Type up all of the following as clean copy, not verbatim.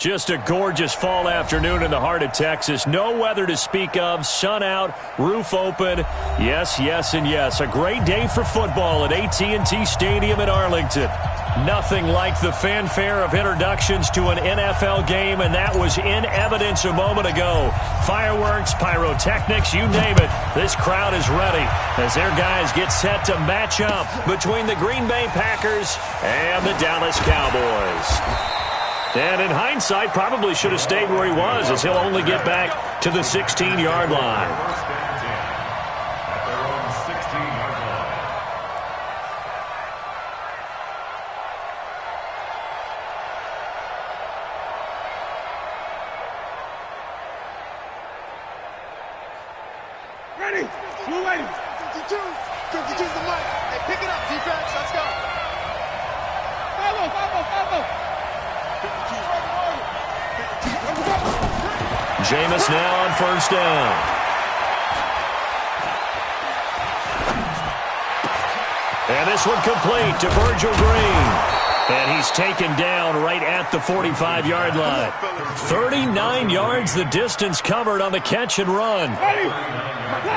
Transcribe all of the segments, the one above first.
Just a gorgeous fall afternoon in the heart of Texas. No weather to speak of. Sun out, roof open. Yes, yes, and yes. A great day for football at AT&T Stadium in Arlington. Nothing like the fanfare of introductions to an NFL game, and that was in evidence a moment ago. Fireworks, pyrotechnics, you name it. This crowd is ready as their guys get set to match up between the Green Bay Packers and the Dallas Cowboys. And in hindsight, probably should have stayed where he was, as he'll only get back to the 16-yard line. Ready? Blue lady. 52. 52's the mic. Hey, pick it up, defense. Let's go. Follow. Jameis now on first down. And this one complete to Virgil Green. And he's taken down right at the 45-yard line. 39 yards the distance covered on the catch and run.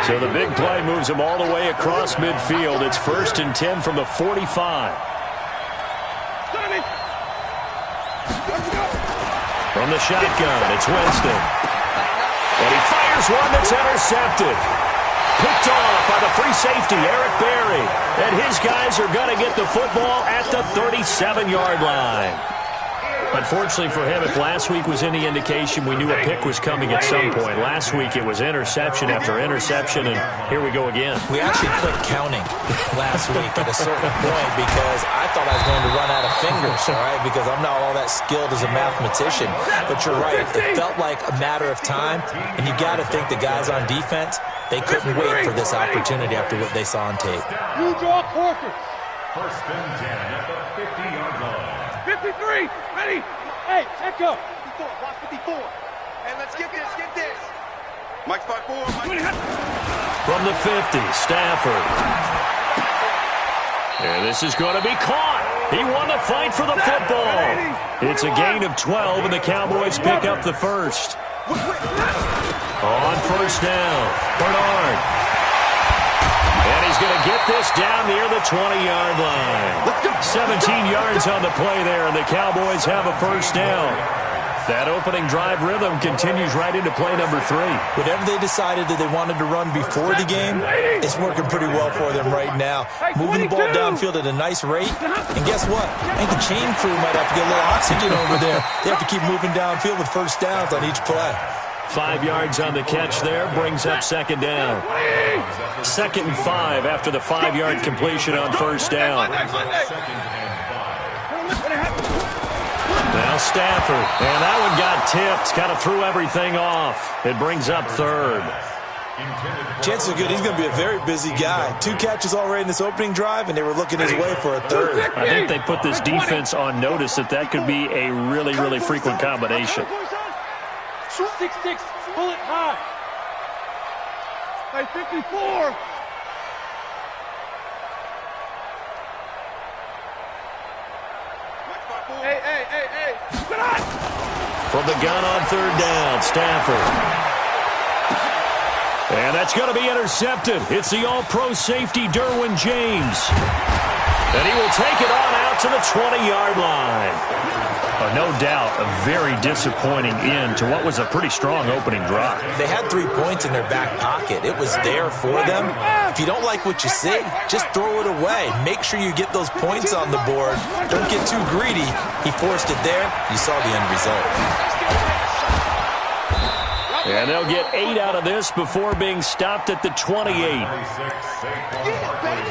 So the big play moves him all the way across midfield. It's 1st and 10 from the 45. From the shotgun, it's Winston. And he fires one that's intercepted. Picked off by the free safety, Eric Berry. And his guys are going to get the football at the 37-yard line. Unfortunately for him, if last week was any indication, we knew a pick was coming at some point. Last week it was interception after interception, and here we go again. We actually quit counting last week at a certain point because I thought I was going to run out of fingers, all right, because I'm not all that skilled as a mathematician. But you're right. It felt like a matter of time, and you got to think the guys on defense, they couldn't wait for this opportunity after what they saw on tape. You draw quarters. 1st and 10 at the 50-yard line. 53. Ready? Hey, check up. 54. Block 54. Hey, let's get this. Mike's by 4. From the 50, Stafford. And this is going to be caught. He won the fight for the football. It's a gain of 12, and the Cowboys pick up the first. On first down, Bernard. And he's going to get this down near the 20-yard line. 17 yards on the play there, and the Cowboys have a first down. That opening drive rhythm continues right into play number 3. Whatever they decided that they wanted to run before the game, it's working pretty well for them right now. Moving the ball downfield at a nice rate. And guess what? I think the chain crew might have to get a little oxygen over there. They have to keep moving downfield with first downs on each play. 5 yards on the catch there, brings up second down. 2nd and 5 after the 5-yard completion on first down. Now Stafford, and that one got tipped, kind of threw everything off. It brings up 3rd. Chances are good he's going to be a very busy guy. 2 catches already in this opening drive, and they were looking his way for a 3rd. I think they put this defense on notice that could be a really, really frequent combination. 6-6, pull it high. Hey, 54. Hey. Get on. From the gun on 3rd down, Stafford. And that's going to be intercepted. It's the all-pro safety, Derwin James. And he will take it on out to the 20-yard line. No doubt, a very disappointing end to what was a pretty strong opening drive. They had 3 points in their back pocket. It was there for them. If you don't like what you see, just throw it away. Make sure you get those points on the board. Don't get too greedy. He forced it there. You saw the end result. And they'll get 8 out of this before being stopped at the 28.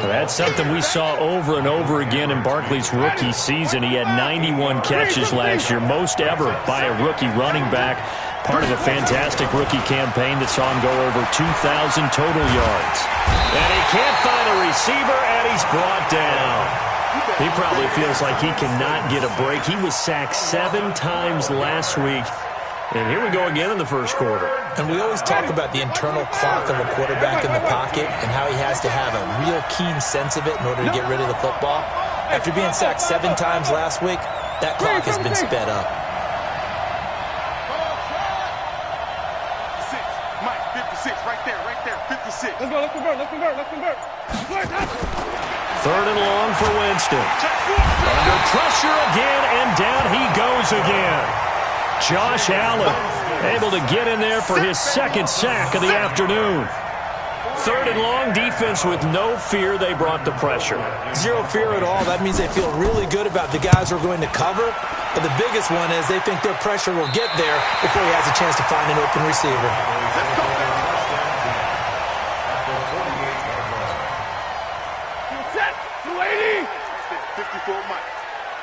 That's something we saw over and over again in Barkley's rookie season. He had 91 catches last year, most ever by a rookie running back. Part of a fantastic rookie campaign that saw him go over 2,000 total yards. And he can't find a receiver, and he's brought down. He probably feels like he cannot get a break. He was sacked 7 times last week. And here we go again in the first quarter. And we always talk about the internal clock of a quarterback in the pocket and how he has to have a real keen sense of it in order to get rid of the football. After being sacked 7 times last week, that clock has been sped up. down, 56. Let's go, let's convert, let's convert, let's convert. Third and long for Winston. Under pressure again, and down he goes again. Josh Allen able to get in there for his second sack of the afternoon. Third and long, defense with no fear. They brought the pressure. Zero fear at all. That means they feel really good about the guys who are going to cover. But the biggest one is they think their pressure will get there before he has a chance to find an open receiver. Set, 280. 54 Mike.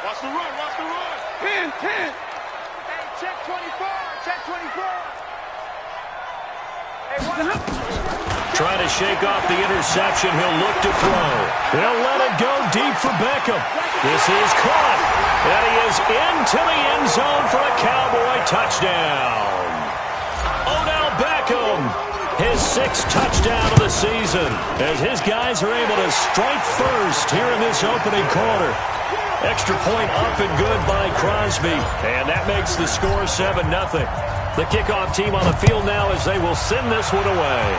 Watch the run, watch the run. 10, 10. Hey, check 24, check 24. Hey, Trying to shake off the interception. He'll look to throw. He'll let it go deep for Beckham. This is caught. And he is into the end zone for a Cowboy touchdown. Odell Beckham, his sixth touchdown of the season, as his guys are able to strike first here in this opening quarter. Extra point up and good by Crosby. And that makes the score 7-0. The kickoff team on the field now as they will send this one away.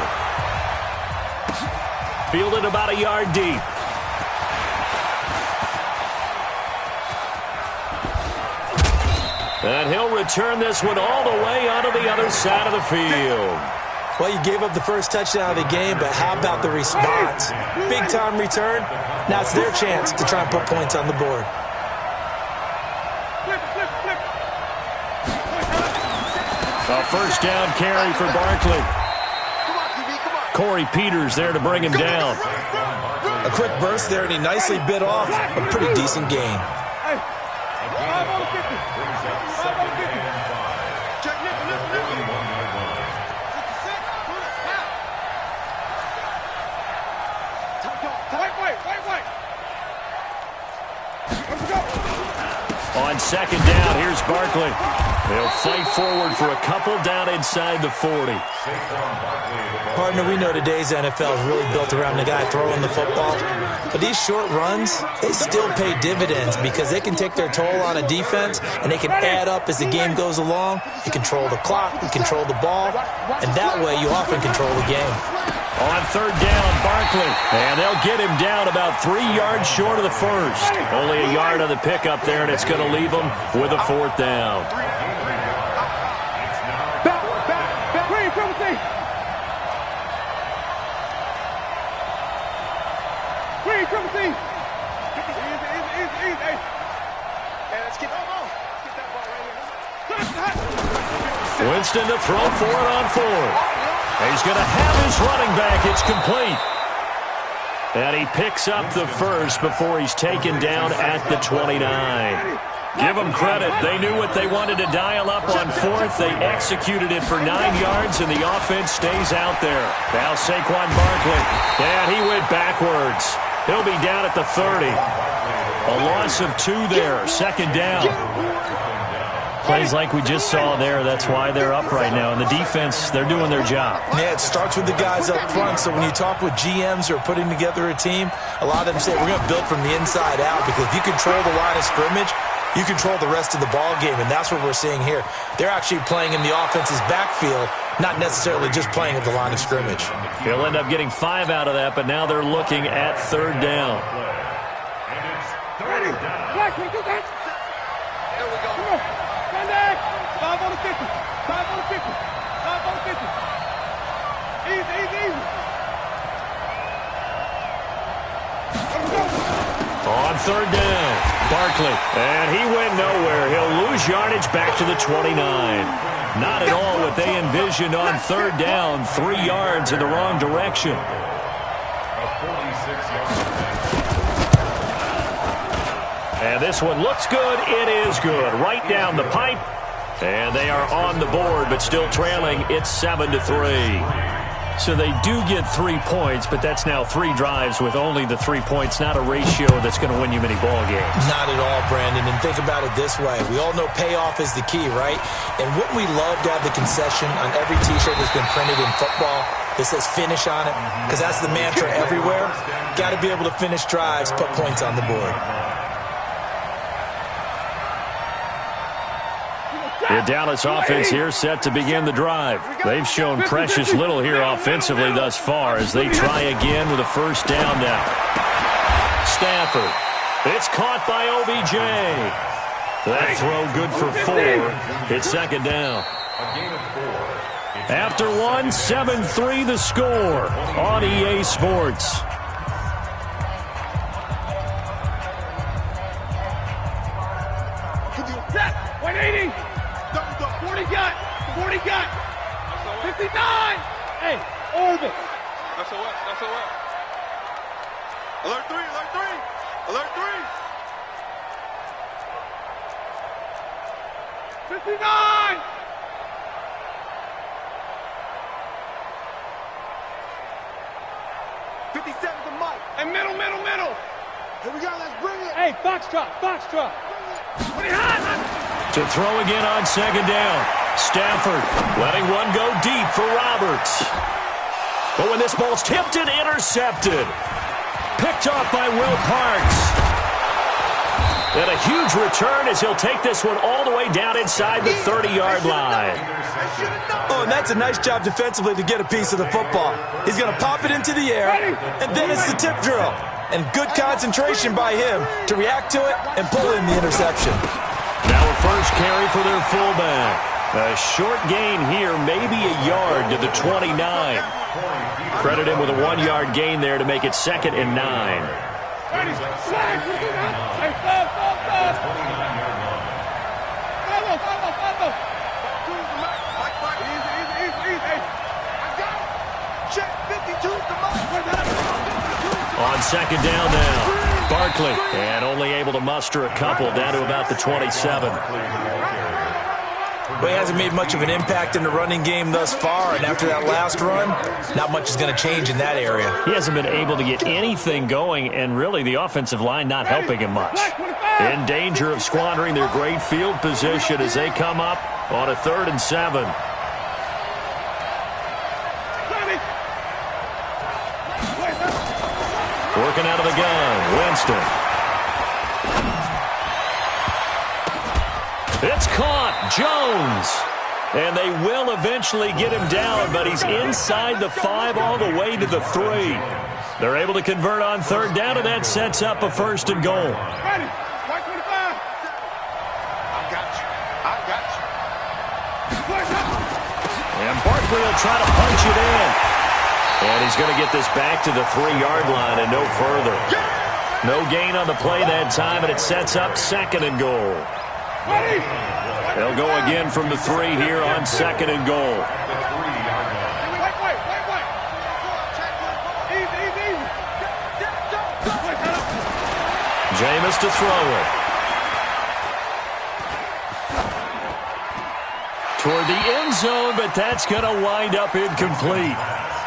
Fielded about a yard deep. And he'll return this one all the way onto the other side of the field. Well, you gave up the first touchdown of the game, but how about the response? Big-time return. Now it's their chance to try and put points on the board. A first down carry for Barkley. Corey Peters there to bring him down. A quick burst there, and he nicely bit off a pretty decent gain. Hey, 5 on the 50. 5 on the 50. check, Wait. Let's go. On second down, here's Barkley. They'll fight forward for a couple down inside the 40. Partner, we know today's NFL is really built around the guy throwing the football. But these short runs, they still pay dividends because they can take their toll on a defense, and they can add up as the game goes along. You control the clock, you control the ball, and that way you often control the game. On third down, Barkley. And they'll get him down about 3 yards short of the first. Only a yard on the pickup there, and it's going to leave them with a fourth down. Back. Green, triple C. Green, triple C. Easy. Hey, let's get that ball right here. Winston to throw for it on fourth. He's going to have his running back. It's complete. And he picks up the first before he's taken down at the 29. Give them credit. They knew what they wanted to dial up on fourth. They executed it for 9 yards, and the offense stays out there. Now Saquon Barkley. And he went backwards. He'll be down at the 30. A loss of 2 there. Second down. Plays like we just saw there. That's why they're up right now. And the defense, they're doing their job. Yeah, it starts with the guys up front. So when you talk with GMs who are putting together a team, a lot of them say we're going to build from the inside out, because if you control the line of scrimmage, you control the rest of the ball game, and that's what we're seeing here. They're actually playing in the offense's backfield, not necessarily just playing at the line of scrimmage. He'll end up getting 5 out of that, but now they're looking at third down. Ready. Black, we do that. There we go. Come on. Contact. 5 on the 50. 5 on the 50. 5 on the 50. Easy. Let's go. On third down, Barkley. And he went nowhere. He'll lose yardage back to the 29. Not at all what they envisioned on third down. 3 yards in the wrong direction. A 46-yard. And this one looks good. It is good. Right down the pipe. And they are on the board, but still trailing. It's 7-3. So they do get 3 points, but that's now 3 drives with only the 3 points. Not a ratio that's going to win you many ball games. Not at all, Brandon. And think about it this way. We all know payoff is the key, right? And wouldn't we love to have the concession on every T-shirt that's been printed in football that says finish on it? Because that's the mantra everywhere. Got to be able to finish drives, put points on the board. The Dallas offense here set to begin the drive. They've shown precious little here offensively thus far as they try again with a first down now. Stafford. It's caught by OBJ. That throw good for 4. It's second down. After 1, 7-3 the score on EA Sports. Set. 180. 40 got. 40 got. 59. Hey, orbit. That's a what? That's a what? Alert 3. Alert 3. Alert 3. 59. The mic. And middle. Here we go. Let's bring it. Hey, foxtrot. To throw again on second down. Stafford letting one go deep for Roberts. But when this ball's tipped and intercepted. Picked off by Will Parks. And a huge return as he'll take this one all the way down inside the 30-yard line. Oh, and that's a nice job defensively to get a piece of the football. He's going to pop it into the air, and then it's the tip drill. And good concentration by him to react to it and pull in the interception. Now a first carry for their fullback. A short gain here, maybe a yard to the 29. Credit him with a 1-yard gain there to make it 2nd and 9. On second down now, Barkley, and only able to muster a couple down to about the 27. Well, he hasn't made much of an impact in the running game thus far, and after that last run, not much is going to change in that area. He hasn't been able to get anything going, and really the offensive line not helping him much. In danger of squandering their great field position as they come up on a 3rd and 7. Working out of the gun, Winston. It's caught, Jones. And they will eventually get him down, but he's inside the 5 all the way to the 3. They're able to convert on 3rd down, and that sets up a 1st and goal. Ready. 125. I got you. And Barkley will try to punch it in. And he's going to get this back to the 3-yard line and no further. No gain on the play that time, and it sets up 2nd and goal. They'll go again from the 3 here on 2nd and goal. Jameis to throw it. Toward the end zone, but that's going to wind up incomplete.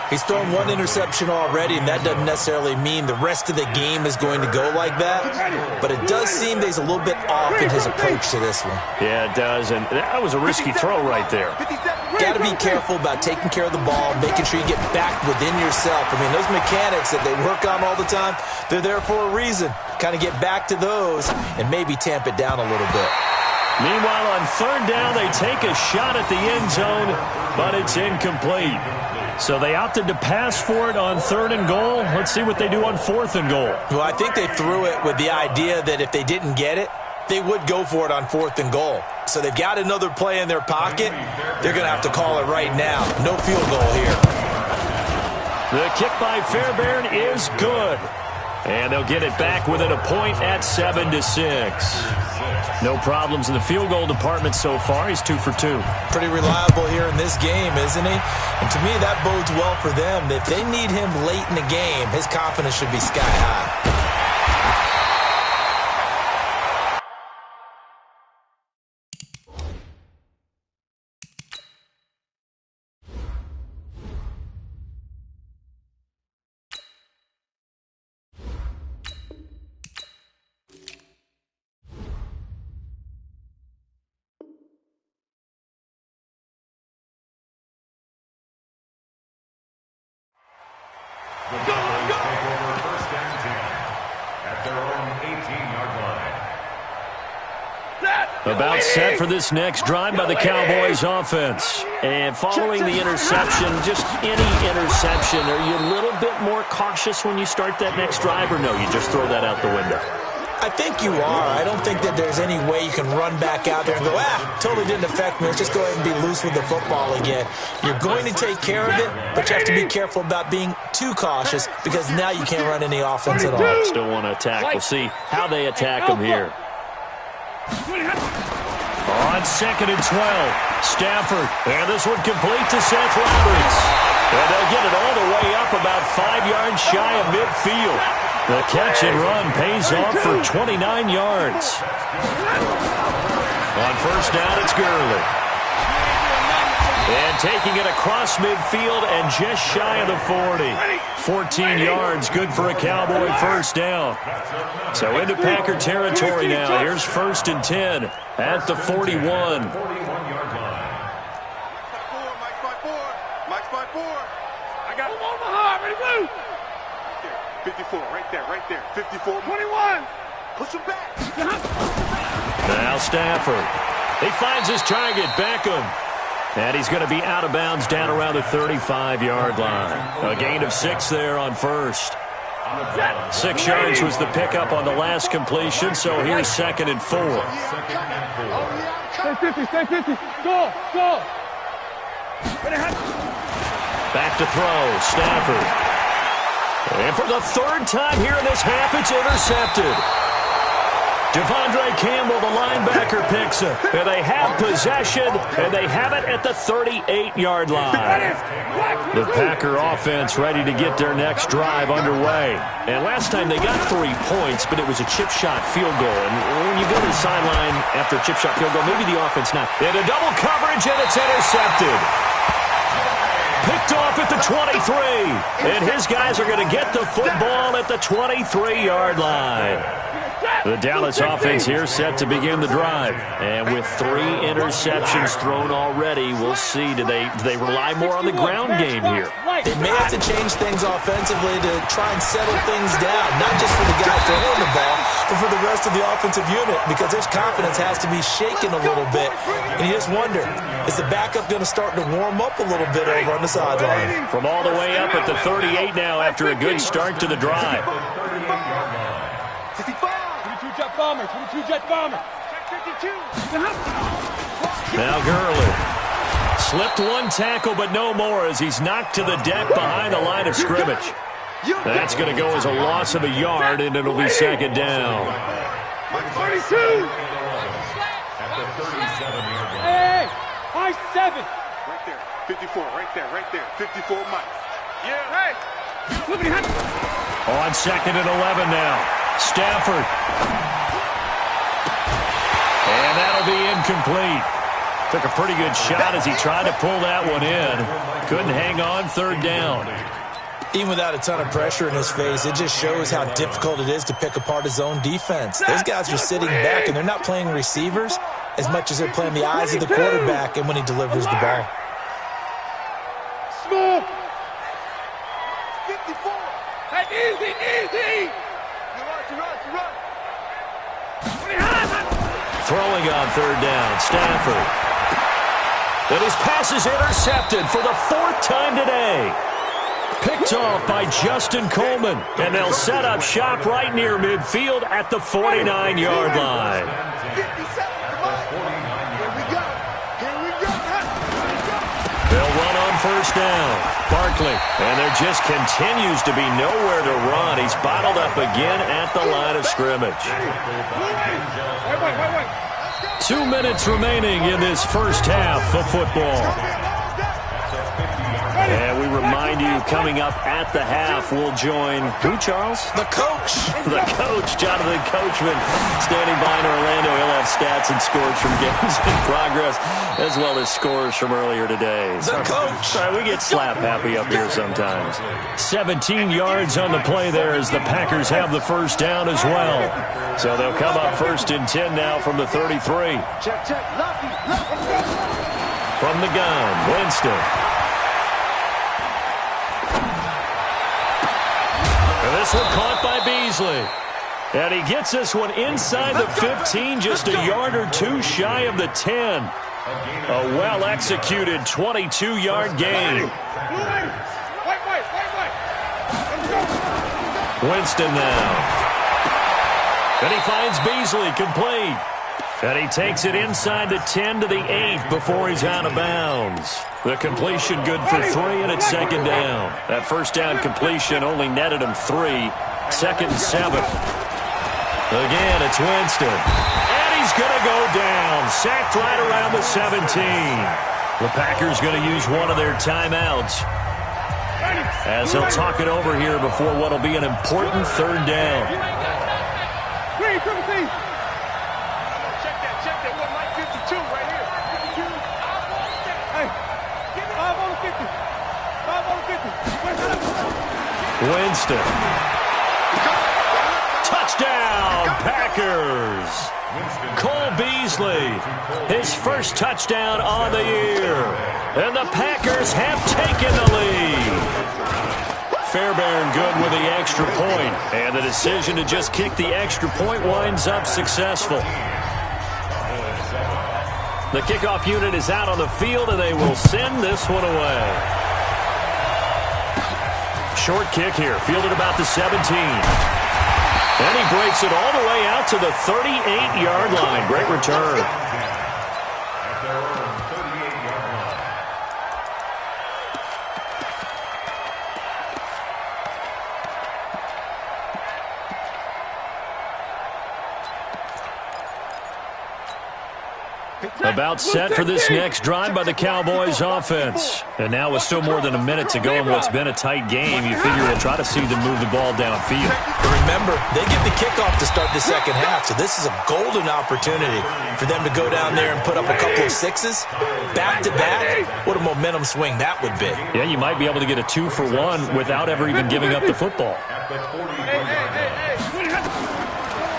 He's thrown 1 interception already, and that doesn't necessarily mean the rest of the game is going to go like that. But it does seem that he's a little bit off in his approach to this one. Yeah, it does, and that was a risky throw right there. Got to be careful about taking care of the ball, making sure you get back within yourself. I mean, those mechanics that they work on all the time, they're there for a reason. Kind of get back to those and maybe tamp it down a little bit. Meanwhile, on 3rd down, they take a shot at the end zone, but it's incomplete. So they opted to pass for it on 3rd and goal. Let's see what they do on 4th and goal. Well, I think they threw it with the idea that if they didn't get it, they would go for it on 4th and goal. So they've got another play in their pocket. They're going to have to call it right now. No field goal here. The kick by Fairbairn is good. And they'll get it back within a point at 7-6. No problems in the field goal department so far. He's 2 for 2. Pretty reliable here in this game, isn't he? And to me, that bodes well for them. If they need him late in the game, his confidence should be sky high. The Bulldogs take over 1st and 10 at their own 18-yard line. About set for this next drive by the Cowboys offense. And following the interception, just any interception, are you a little bit more cautious when you start that next drive, or no, you just throw that out the window? I think you are. I don't think that there's any way you can run back out there and go, totally didn't affect me. Let's just go ahead and be loose with the football again. You're going to take care of it, but you have to be careful about being too cautious because now you can't run any offense at all. Still want to attack. We'll see how they attack them here. On 2nd and 12, Stafford. And this one complete to Seth Roberts. And they'll get it all the way up about 5 yards shy of midfield. The catch and run pays off for 29 yards. On first down, it's Gurley. And taking it across midfield and just shy of the 40. 14 yards, good for a Cowboy first down. So into Packer territory now. Here's 1st and 10 at the 41. Mike's by 4. I got him on my heart. Ready, blue. 54, right there. 54. 21. Push him back. Now Stafford. He finds his target, Beckham. And he's going to be out of bounds down around the 35-yard line. A gain of 6 there on first. 6 yards was the pickup on the last completion, so here's 2nd and 4. Stay 50, stay 50. Go. Back to throw, Stafford. And for the 3rd time here in this half, it's intercepted. Devondre Campbell, the linebacker, picks it. And they have possession, and they have it at the 38-yard line. The Packer offense ready to get their next drive underway. And last time they got 3 points, but it was a chip shot field goal. And when you go to the sideline after a chip shot field goal, maybe the offense not. In a double coverage, and it's intercepted. Picked off at the 23. And his guys are going to get the football at the 23-yard line. The Dallas offense here set to begin the drive. And with 3 interceptions thrown already, we'll see. Do they rely more on the ground game here? They may have to change things offensively to try and settle things down, not just for the guy throwing the ball, but for the rest of the offensive unit, because their confidence has to be shaken a little bit. And you just wonder, is the backup going to start to warm up a little bit over on the sideline? From all the way up at the 38 now after a good start to the drive. 22-jet bomber, 22-jet bomber. 52. Now Gurley. Slipped one tackle, but no more as he's knocked to the deck behind the line of scrimmage. That's going to go as a loss of a yard, and it'll be 2nd down. 32. Hey, high 7. Right there. 54, right there. 54, Mike. Yeah. Hey. On 2nd and 11 now. Stafford. And that'll be incomplete. Took a pretty good shot as he tried to pull that one in. Couldn't hang on, 3rd down. Even without a ton of pressure in his face, it just shows how difficult it is to pick apart his own defense. Those guys are sitting back, and they're not playing receivers as much as they're playing the eyes of the quarterback and when he delivers the ball. Small. 54. Hey, easy. Run. Throwing on 3rd down, Stafford. And his pass is intercepted for the 4th time today. Picked off by Justin Coleman. And they'll set up shop right near midfield at the 49-yard line. 57, come on. Here we go. They'll run on first down. Barkley. And there just continues to be nowhere to run. He's bottled up again at the line of scrimmage. Wait. 2 minutes remaining in this first half of football. And we remind you, coming up at the half, we'll join who, Charles? The coach. The coach, Jonathan Coachman, standing by in Orlando. He'll have stats and scores from games in progress, as well as scores from earlier today. The coach. Sorry, we get slap happy up here sometimes. 17 yards on the play there as the Packers have the first down as well. So they'll come up 1st and 10 now from the 33. Check. From the gun, Winston. And this one caught by Beasley. And he gets this one inside the 15, just a yard or two shy of the 10. A well-executed 22-yard gain. Winston now. And he finds Beasley complete. And he takes it inside the 10 to the 8 before he's out of bounds. The completion good for 3, and it's second down. That first down completion only netted him 3. Second and 7. Again, it's Winston. And he's going to go down. Sacked right around the 17. The Packers going to use one of their timeouts as they'll talk it over here before what will be an important third down. Check that. One like 52 right here. 52. Hey, 5 on the 50. 5 on the 50. Winston. Touchdown, Packers. Cole Beasley, his first touchdown on the year. And the Packers have taken the lead. Fairbairn good with the extra point. And the decision to just kick the extra point winds up successful. The kickoff unit is out on the field, and they will send this one away. Short kick here, fielded about the 17. And he breaks it all the way out to the 38-yard line. Great return. About set for this next drive by the Cowboys offense. And now with still more than a minute to go in what's been a tight game, you figure we'll try to see them move the ball downfield. Remember, they get the kickoff to start the second half, so this is a golden opportunity for them to go down there and put up a couple of sixes. Back-to-back, what a momentum swing that would be. Yeah, you might be able to get a 2-for-1 without ever even giving up the football.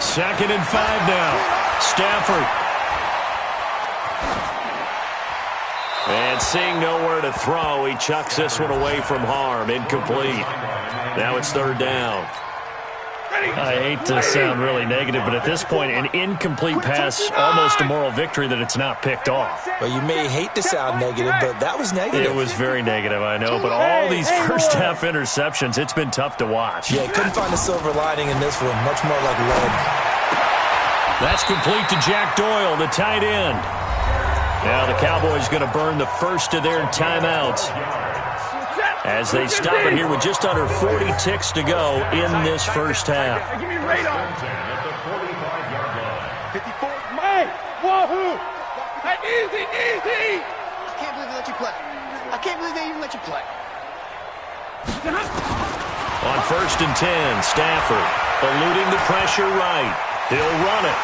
Second and 5 now. Stafford. And seeing nowhere to throw, he chucks this one away from harm. Incomplete. Now it's third down. I hate to sound really negative, but at this point, an incomplete pass, almost a moral victory that it's not picked off. Well, you may hate to sound negative, but that was negative. It was very negative, I know, but all these first-half interceptions, it's been tough to watch. Yeah, couldn't find a silver lining in this one. Much more like lead. That's complete to Jack Doyle, the tight end. Now the Cowboys going to burn the first of their timeouts as they stop it here with just under 40 ticks to go in this first half. Give me radar. 54. Hey, wahoo! Hey, easy. I can't believe they let you play. I can't believe they even let you play. On first and 10, Stafford eluding the pressure right. He'll run it.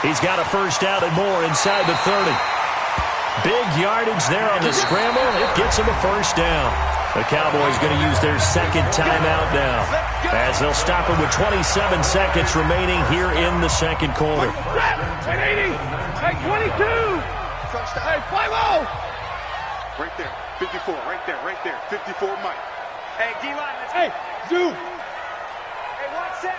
He's got a first down and more inside the 30. Big yardage there on the scramble. It gets him a first down. The Cowboys going to use their second timeout now as they'll stop it with 27 seconds remaining here in the second quarter. Hey, 80. Hey, 22. Hey, 5-0. Right there. 54. Right there. 54, Mike. Hey, D-line. Hey, Zoo. Hey, watch that.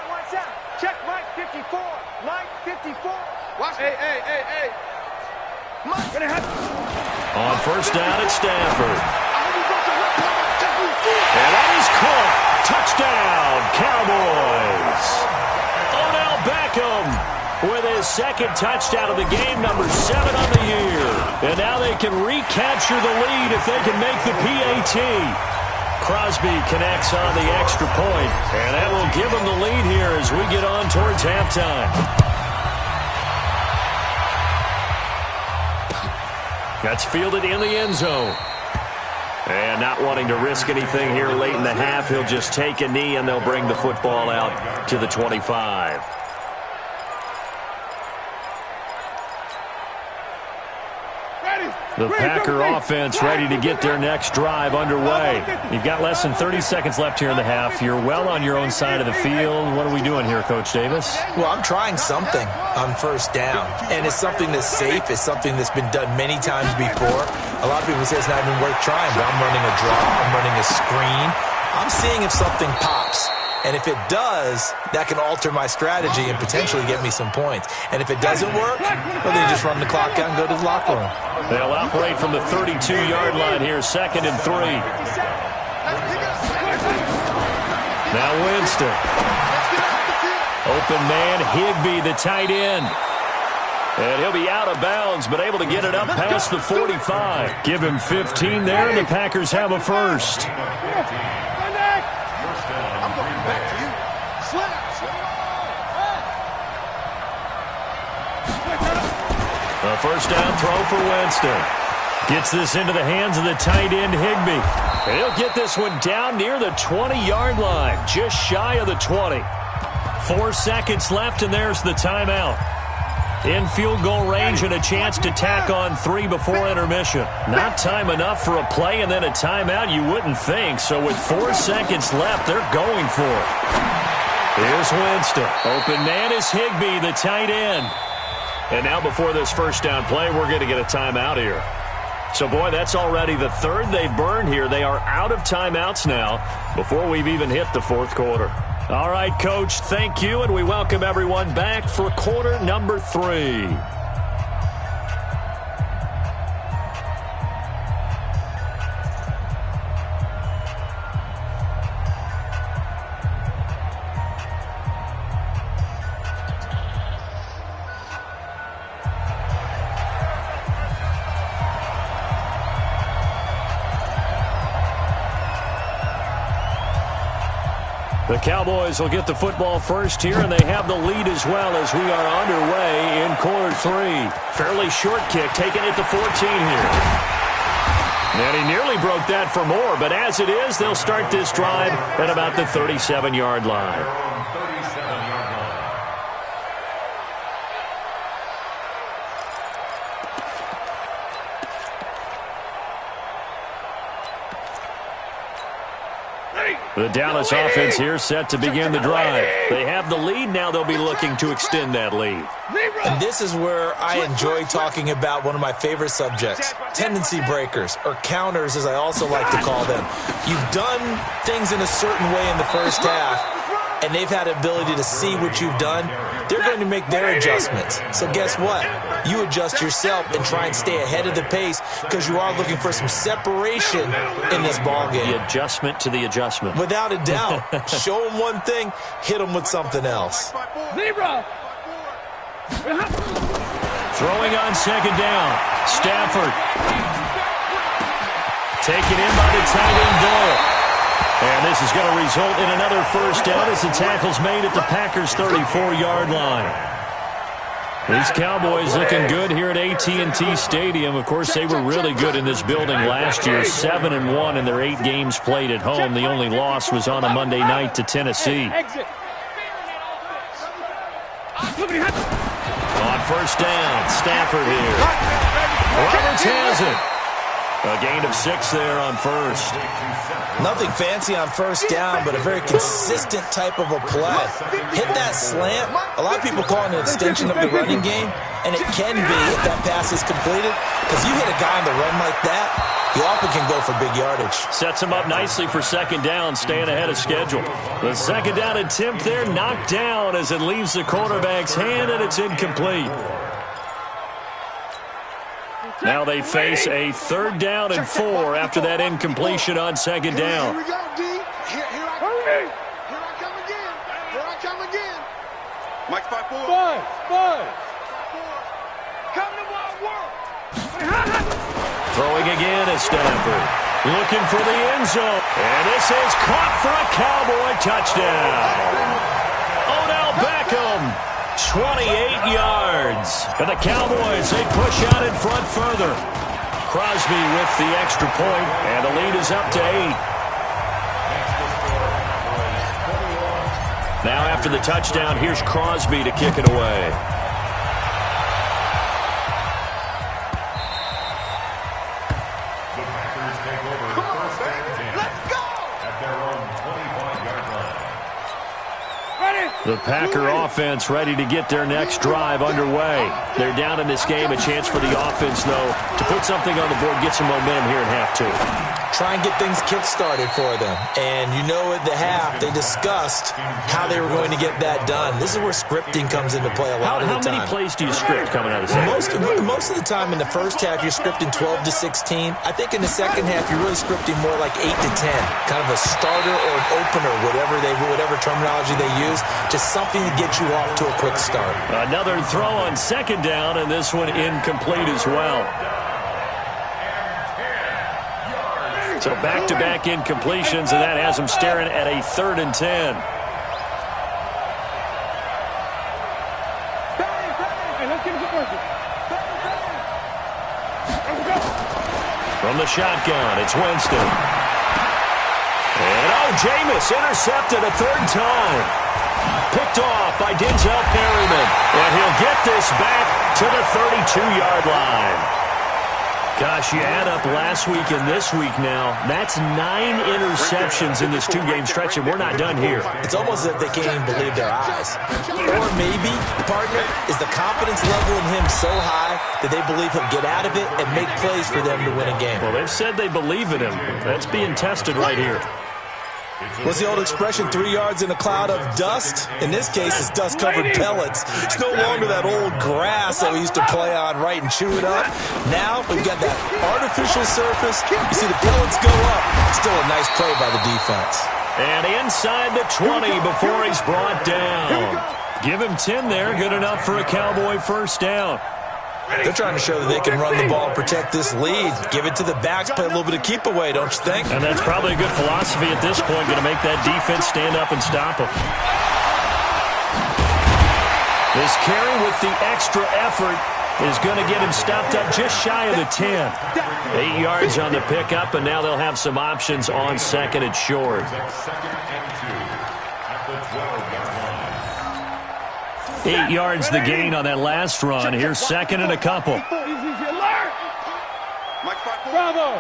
Check Mike 54. Mike 54. Watch Hey. Mike. On first down at Stafford. And that is caught. Touchdown, Cowboys. Odell Beckham with his second touchdown of the game, number 7 on the year. And now they can recapture the lead if they can make the PAT. Crosby connects on the extra point, and that will give them the lead here as we get on towards halftime. That's fielded in the end zone. And not wanting to risk anything here late in the half, he'll just take a knee, and they'll bring the football out to the 25. The Packer offense ready to get their next drive underway. You've got less than 30 seconds left here in the half. You're well on your own side of the field. What are we doing here, Coach Davis? Well, I'm trying something on first down, and it's something that's safe. It's something that's been done many times before. A lot of people say it's not even worth trying, but I'm running a draw. I'm running a screen. I'm seeing if something pops. And if it does, that can alter my strategy and potentially get me some points. And if it doesn't work, well, then you just run the clock out and go to the locker room. They'll operate from the 32-yard line here, 2nd and 3. Now Winston. Open man, Higbee, the tight end. And he'll be out of bounds, but able to get it up past the 45. Give him 15 there, and the Packers have a first. A first down throw for Winston. Gets this into the hands of the tight end, Higbee. And he'll get this one down near the 20-yard line, just shy of the 20. 4 seconds left, and there's the timeout. In field goal range and a chance to tack on 3 before intermission. Not time enough for a play and then a timeout, you wouldn't think. So with 4 seconds left, they're going for it. Here's Winston. Open man is Higbee, the tight end. And now before this first down play, we're going to get a timeout here. So, boy, that's already the 3rd they've burned here. They are out of timeouts now before we've even hit the 4th quarter. All right, Coach, thank you, and we welcome everyone back for quarter number 3. The Cowboys will get the football first here, and they have the lead as well as we are underway in quarter 3. Fairly short kick, taken at the 14 here. And he nearly broke that for more, but as it is, they'll start this drive at about the 37-yard line. The Dallas offense here set to begin the drive. They have the lead. Now they'll be looking to extend that lead. And this is where I enjoy talking about one of my favorite subjects, tendency breakers, or counters as I also like to call them. You've done things in a certain way in the first half, and they've had the ability to see what you've done. They're going to make their adjustments. So guess what? You adjust yourself and try and stay ahead of the pace because you are looking for some separation in this ballgame. The adjustment to the adjustment. Without a doubt. Show them one thing, hit them with something else. Throwing on 2nd down. Stafford. Taken in by the tight end, Doyle. And this is going to result in another first down as the tackle's made at the Packers' 34-yard line. These Cowboys looking good here at AT&T Stadium. Of course, they were really good in this building last year, 7-1 in their 8 games played at home. The only loss was on a Monday night to Tennessee. On first down, Stafford here. Roberts has it. A gain of 6 there on first. Nothing fancy on first down, but a very consistent type of a play. Hit that slant. A lot of people call it an extension of the running game, and it can be if that pass is completed, because you hit a guy on the run like that, you often can go for big yardage. Sets him up nicely for 2nd down, staying ahead of schedule. The 2nd down attempt there knocked down as it leaves the quarterback's hand, and it's incomplete. Now they face a 3rd down and 4 after that incompletion on 2nd down. Here we go, D. Here I come again. Here I come again. Mike 5-4. 5. Come to my work. Throwing again is Stafford. Looking for the end zone. And this is caught for a Cowboy touchdown. Odell Beckham. 28 yards. And the Cowboys, they push out in front further. Crosby with the extra point, and the lead is up to 8. Now after the touchdown, here's Crosby to kick it away. The The Packer offense ready to get their next drive underway. They're down in this game. A chance for the offense, though, to put something on the board, get some momentum here in half two. Try and get things kick-started for them. And you know at the half, they discussed how they were going to get that done. This is where scripting comes into play a lot of the time. How many plays do you script coming out of the second? Most of the time in the first half, you're scripting 12 to 16. I think in the second half, you're really scripting more like 8 to 10. Kind of a starter or an opener, whatever terminology they use. Just something to get you off to a quick start. Another throw on second down, and this one incomplete as well. So back-to-back incompletions, and that has them staring at a 3rd and 10. From the shotgun, it's Winston. And Jameis intercepted a 3rd time. Picked off by Denzel Perryman. And he'll get this back to the 32-yard line. Gosh, you add up last week and this week now, that's 9 interceptions in this 2-game stretch, and we're not done here. It's almost as if they can't even believe their eyes. Or maybe, partner, is the confidence level in him so high that they believe he'll get out of it and make plays for them to win a game. Well, they've said they believe in him. That's being tested right here. What's the old expression, 3 yards in a cloud of dust? In this case, it's dust-covered pellets. It's no longer that old grass that we used to play on, right, and chew it up. Now, we've got that artificial surface. You see the pellets go up. Still a nice play by the defense. And inside the 20 before he's brought down. Give him 10 there. Good enough for a Cowboy first down. They're trying to show that they can run the ball and protect this lead. Give it to the backs, play a little bit of keep away, don't you think? And that's probably a good philosophy at this point, going to make that defense stand up and stop them. This carry with the extra effort is going to get him stopped up just shy of the 10. 8 yards on the pickup, and now they'll have some options on second and short. 8 yards the gain on that last run. Here's second and a couple. Bravo.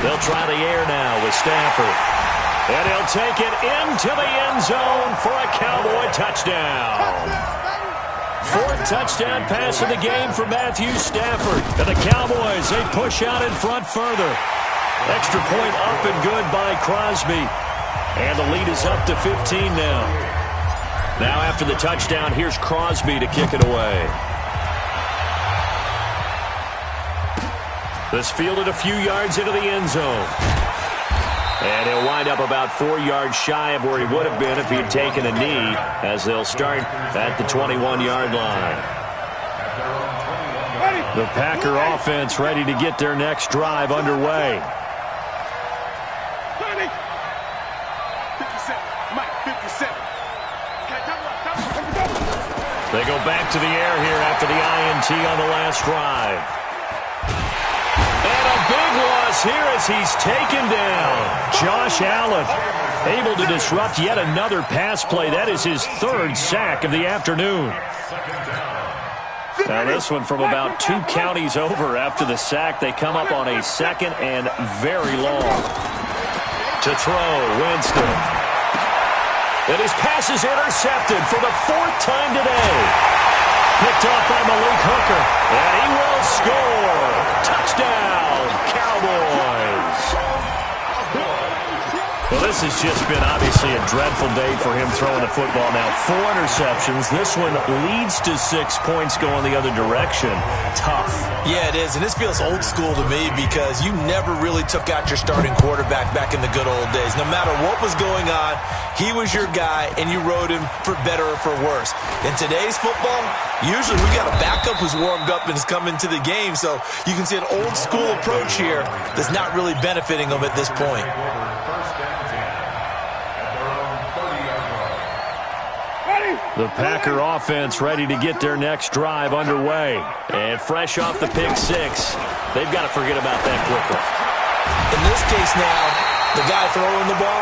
They'll try the air now with Stafford. And he'll take it into the end zone for a Cowboy touchdown. 4th touchdown pass of the game for Matthew Stafford. And the Cowboys, they push out in front further. Extra point up and good by Crosby. And the lead is up to 15 now. Now after the touchdown, here's Crosby to kick it away. This fielded a few yards into the end zone. And he'll wind up about 4 yards shy of where he would have been if he had taken a knee, as they'll start at the 21-yard line. The Packer offense ready to get their next drive underway. They go back to the air here after the INT on the last drive. And a big loss here as he's taken down. Josh Allen able to disrupt yet another pass play. That is his 3rd sack of the afternoon. Now this one from about 2 counties over after the sack. They come up on a 2nd and very long. To throw, Winston. And his pass is intercepted for the 4th time today. Picked off by Malik Hooker. And he will score. Touchdown, Cowboys. Well, this has just been obviously a dreadful day for him throwing the football. Now 4 interceptions. This one leads to 6 points going the other direction. Tough. Yeah, it is. And this feels old school to me because you never really took out your starting quarterback back in the good old days. No matter what was going on, he was your guy, and you rode him for better or for worse. In today's football, usually we got a backup who's warmed up and is coming to the game. So you can see an old school approach here that's not really benefiting them at this point. The Packer offense ready to get their next drive underway. And fresh off the pick 6, they've got to forget about that quickly. In this case now, the guy throwing the ball,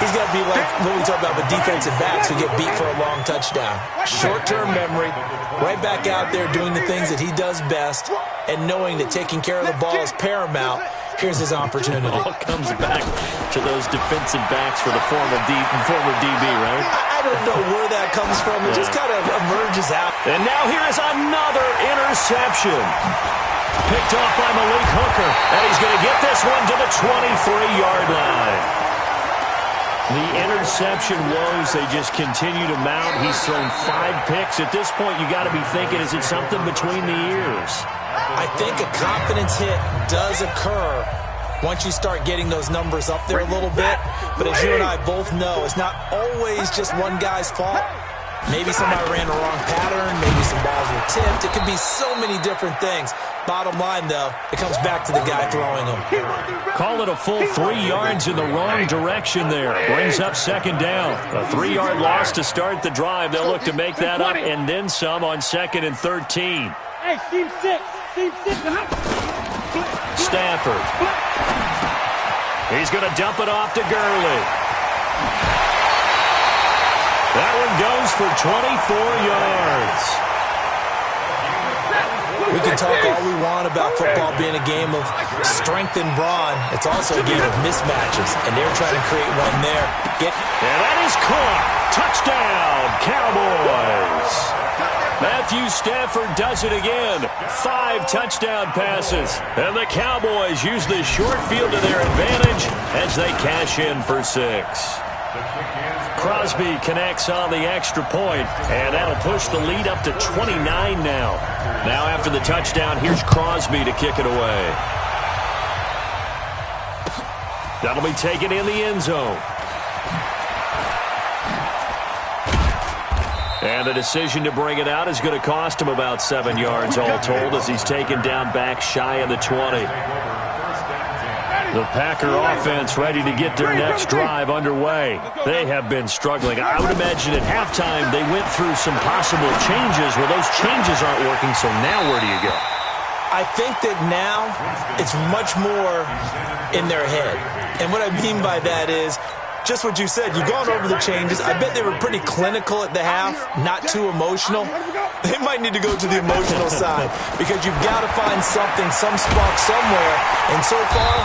he's got to be like what we talk about with defensive backs who get beat for a long touchdown. Short-term memory, right back out there doing the things that he does best, and knowing that taking care of the ball is paramount. Here's his opportunity. All comes back to those defensive backs for the former DB, right? I don't know where that comes from. It just kind of emerges out. And now here is another interception. Picked off by Malik Hooker, and he's going to get this one to the 23-yard line. The interception woes, they just continue to mount. He's thrown 5 picks. At this point, you got to be thinking, is it something between the ears? I think a confidence hit does occur once you start getting those numbers up there a little bit. But as you and I both know, it's not always just one guy's fault. Maybe somebody ran the wrong pattern. Maybe some balls were tipped. It could be so many different things. Bottom line, though, it comes back to the guy throwing them. Call it a full 3 yards in the wrong direction there. Brings up second down. A 3-yard loss to start the drive. They'll look to make that up and then some on 2nd and 13. Hey, team 6. Stafford. He's going to dump it off to Gurley. That one goes for 24 yards. We can talk all we want about football being a game of strength and brawn. It's also a game of mismatches, and they're trying to create one there. And that is caught. Touchdown, Cowboys. Matthew Stafford does it again. 5 touchdown passes. And the Cowboys use the short field to their advantage as they cash in for 6. Crosby connects on the extra point, and that'll push the lead up to 29 now. Now after the touchdown, here's Crosby to kick it away. That'll be taken in the end zone. And the decision to bring it out is going to cost him about 7 yards all told as he's taken down back shy of the 20. The Packer offense ready to get their next drive underway. They have been struggling. I would imagine at halftime they went through some possible changes. Well, those changes aren't working, so now where do you go? I think that now it's much more in their head. And what I mean by that is just what you said. You've gone over the changes. I bet they were pretty clinical at the half, not too emotional. They might need to go to the emotional side because you've got to find something, some spark somewhere. And so far,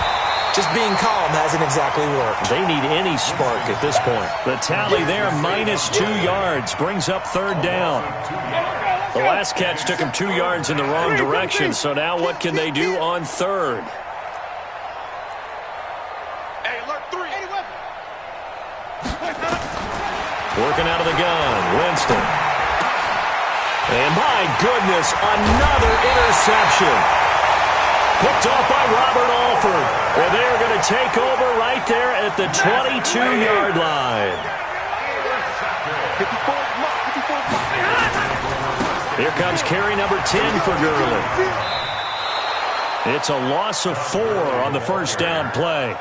just being calm hasn't exactly worked. They need any spark at this point. The tally there, minus 2 yards, brings up 3rd down. The last catch took him 2 yards in the wrong direction, so now what can they do on 3rd? Working out of the gun, Winston. And my goodness, another interception. Picked off by Robert Alford. And they are going to take over right there at the 22-yard line. Here comes carry number 10 for Gurley. It's a loss of 4 on the first down play.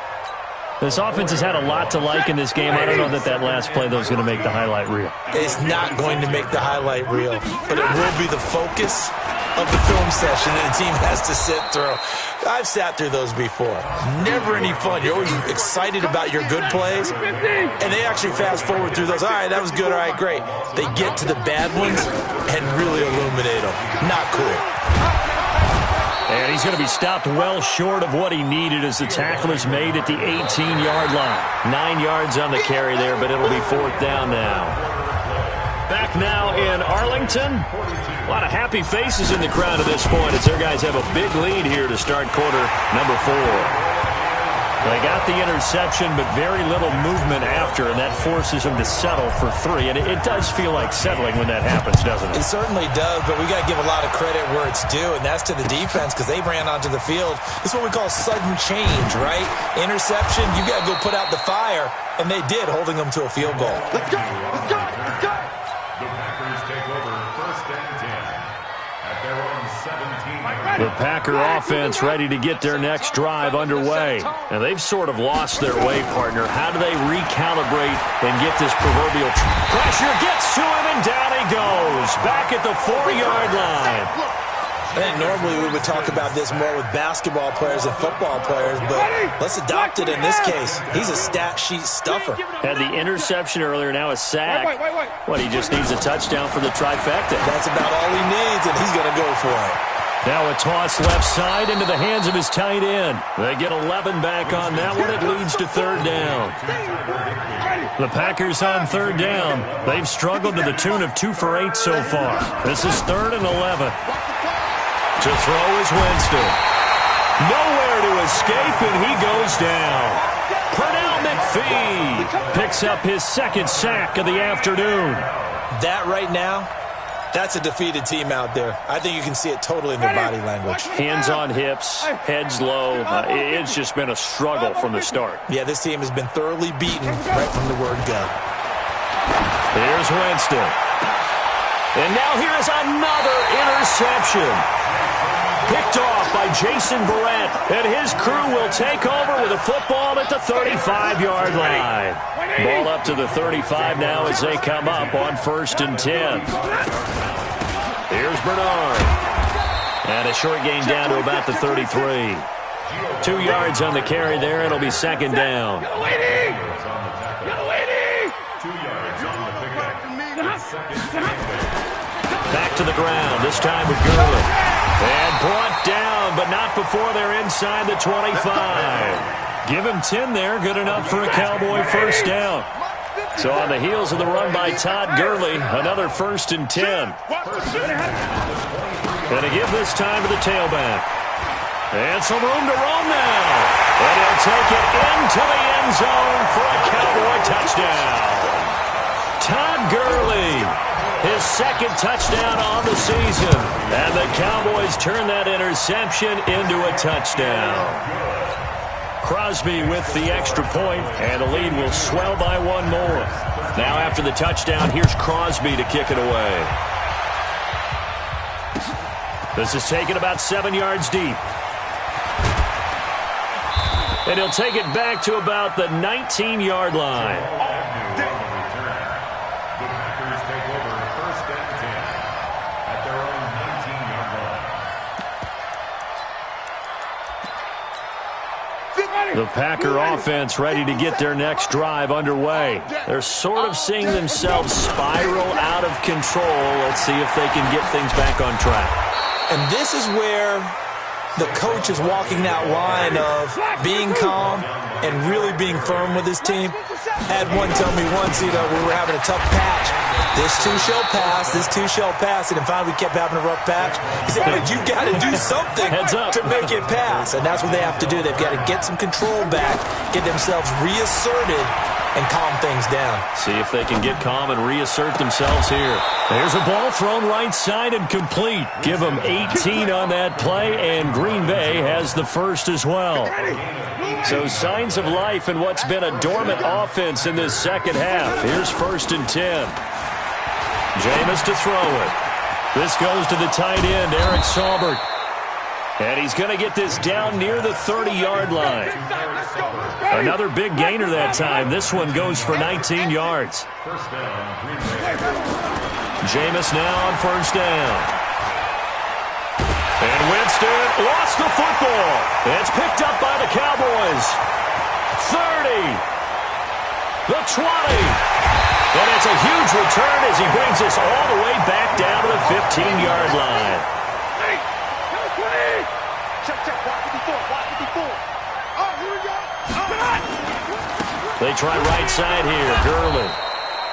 This offense has had a lot to like in this game. I don't know that that last play, though, is going to make the highlight reel. It's not going to make the highlight reel, but it will be the focus of the film session that the team has to sit through. I've sat through those before. Never any fun. You're always excited about your good plays, and they actually fast forward through those. All right, that was good. All right, great. They get to the bad ones and really illuminate them. Not cool. And he's going to be stopped well short of what he needed as the tackle is made at the 18-yard line. 9 yards on the carry there, but it'll be 4th down now. Back now in Arlington. A lot of happy faces in the crowd at this point as their guys have a big lead here to start quarter number 4. They got the interception, but very little movement after, and that forces them to settle for 3. And it does feel like settling when that happens, doesn't it? It certainly does, but we got to give a lot of credit where it's due, and that's to the defense because they ran onto the field. This is what we call sudden change, right? Interception, you got to go put out the fire, and they did, holding them to a field goal. Let's go! Let's go! Let's go! The Packers take over 1st and 10 at their own 17. The Packer offense ready to get their next drive underway. And they've sort of lost their way, partner. How do they recalibrate and get this proverbial pressure? Gets to him, and down he goes. Back at the 4-yard line. I think normally we would talk about this more with basketball players and football players, but let's adopt it in this case. He's a stat sheet stuffer. Had the interception earlier, now a sack. What, he just needs a touchdown for the trifecta. That's about all he needs, and he's going to go for it. Now a toss left side into the hands of his tight end. They get 11 back on that one. It leads to third down. The Packers on third down. They've struggled to the tune of 2 for 8 so far. This is 3rd and 11. To throw is Winston. Nowhere to escape, and he goes down. Pernell McPhee picks up his 2nd sack of the afternoon. That right now, that's a defeated team out there. I think you can see it totally in their body language. Hands on hips, heads low. It's just been a struggle from the start. Yeah, this team has been thoroughly beaten right from the word go. Here's Winston. And now here's another interception. Picked off by Jason Verrett. And his crew will take over with a football at the 35-yard line. Ball up to the 35 now as they come up on 1st and 10. Here's Bernard. And a short gain down to about the 33. 2 yards on the carry there. It'll be 2nd down. Back to the ground, this time with Gurley. And brought down, but not before they're inside the 25. Give him 10 there, good enough for a Cowboy 1st down. So on the heels of the run by Todd Gurley, another 1st and 10. Going to give this time to the tailback. And some room to roam now. And he'll take it into the end zone for a Cowboy touchdown. Todd Gurley, his 2nd touchdown on the season. And the Cowboys turn that interception into a touchdown. Crosby with the extra point, and the lead will swell by 1 more. Now after the touchdown, here's Crosby to kick it away. This is taken about 7 yards deep. And he'll take it back to about the 19-yard line. The Packer offense ready to get their next drive underway. They're sort of seeing themselves spiral out of control. Let's see if they can get things back on track. And this is where the coach is walking that line of being calm and really being firm with his team. Had one tell me once, we were having a tough patch. This too shall pass, this too shall pass. And then finally we kept having a rough patch. He said, but you got to do something to make it pass. And that's what they have to do. They've got to get some control back, get themselves reasserted, and calm things down. See if they can get calm and reassert themselves here. There's a ball thrown right side and complete. Give them 18 on that play, and Green Bay has the 1st as well. So signs of life in what's been a dormant offense in this 2nd half. Here's 1st and 10. Jameis to throw it. This goes to the tight end, Eric Saubert. And he's going to get this down near the 30-yard line. Another big gainer that time. This one goes for 19 yards. Jameis now on 1st down. And Winston lost the football. It's picked up by the Cowboys. 30. The 20. And it's a huge return as he brings us all the way back down to the 15-yard line. They try right side here, Gurley.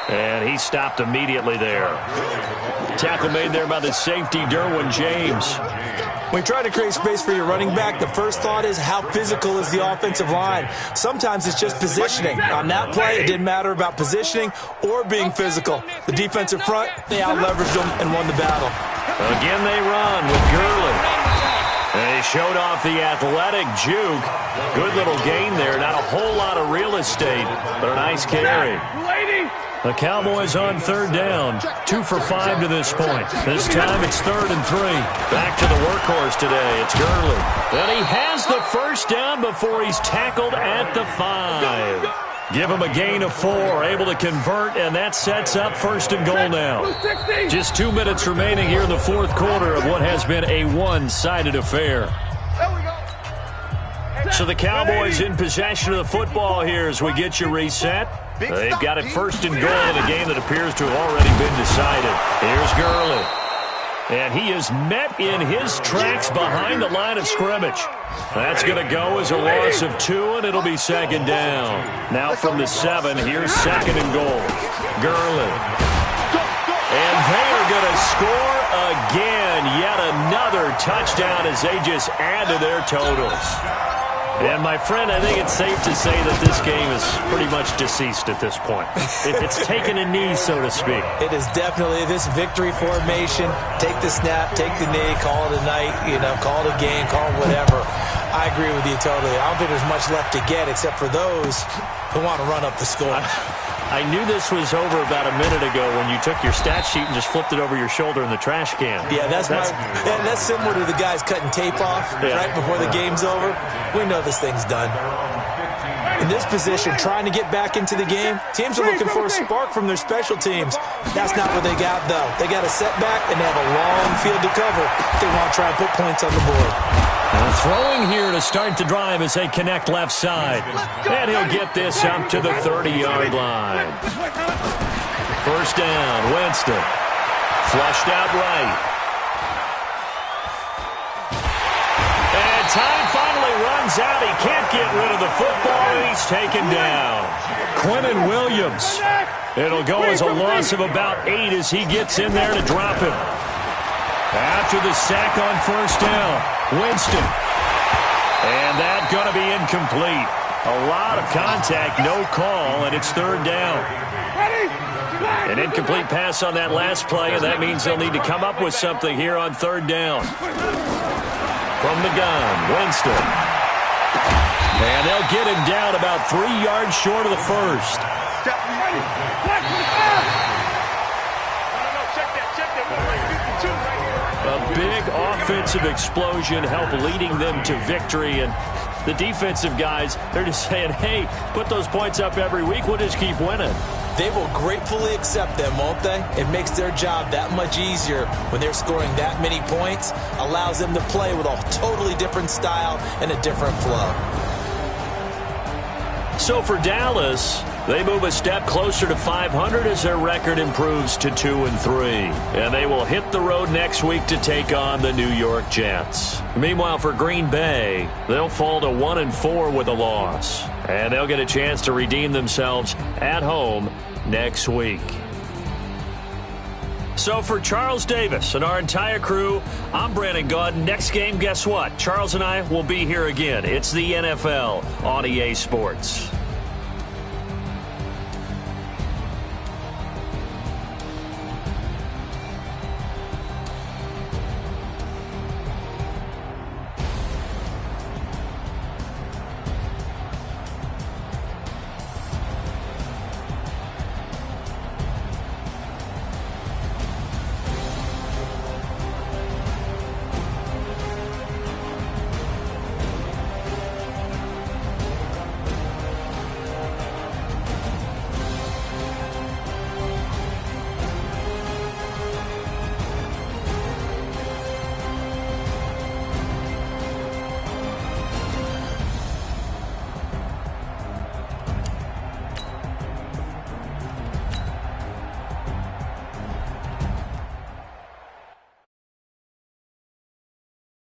And he stopped immediately there. Tackle made there by the safety, Derwin James. When you try to create space for your running back, the first thought is how physical is the offensive line. Sometimes it's just positioning. On that play, it didn't matter about positioning or being physical. The defensive front, they out-leveraged them and won the battle. Again they run with Gurley. And he showed off the athletic juke. Good little gain there. Not a whole lot of real estate, but a nice carry. The Cowboys on 3rd down. 2 for 5 to this point. This time it's 3rd and 3. Back to the workhorse today. It's Gurley. And he has the 1st down before he's tackled at the 5. Give him a gain of 4. Able to convert, and that sets up 1st and goal now. Just 2 minutes remaining here in the 4th quarter of what has been a one-sided affair. So the Cowboys in possession of the football here as we get you reset. They've got it 1st and goal in a game that appears to have already been decided. Here's Gurley. And he is met in his tracks behind the line of scrimmage. That's going to go as a loss of 2, and it'll be second down. Now from the 7, here's second and goal. Gurley. And they are going to score again. Yet another touchdown as they just add to their totals. And, my friend, I think it's safe to say that this game is pretty much deceased at this point. It's taken a knee, so to speak. It is definitely this victory formation. Take the snap, take the knee, call it a night, call it a game, call it whatever. I agree with you totally. I don't think there's much left to get except for those who want to run up the score. I knew this was over about a minute ago when you took your stat sheet and just flipped it over your shoulder in the trash can. Yeah, that's similar to the guys cutting tape off right before the game's over. We know this thing's done. In this position, trying to get back into the game, teams are looking for a spark from their special teams. That's not what they got, though. They got a setback, and they have a long field to cover if they want to try and put points on the board. And throwing here to start the drive as they connect left side. And he'll get this up to the 30-yard line. First down, Winston. Flushed out right. And time finally runs out. He can't get rid of the football, and he's taken down. Quinnen Williams. It'll go as a loss of about 8 as he gets in there to drop him. After the sack on first down, Winston. And that's going to be incomplete. A lot of contact, no call, and it's third down. An incomplete pass on that last play, and that means they'll need to come up with something here on third down. From the gun, Winston. And they'll get him down about 3 yards short of the first. A big offensive explosion helped leading them to victory, and the defensive guys, they're just saying, hey, put those points up every week, we'll just keep winning. They will gratefully accept them, won't they? It makes their job that much easier when they're scoring that many points, allows them to play with a totally different style and a different flow. So for Dallas, they move a step closer to 500 as their record improves to 2-3. And they will hit the road next week to take on the New York Jets. Meanwhile, for Green Bay, they'll fall to 1-4 with a loss. And they'll get a chance to redeem themselves at home next week. So for Charles Davis and our entire crew, I'm Brandon Gaudin. Next game, guess what? Charles and I will be here again. It's the NFL on EA Sports.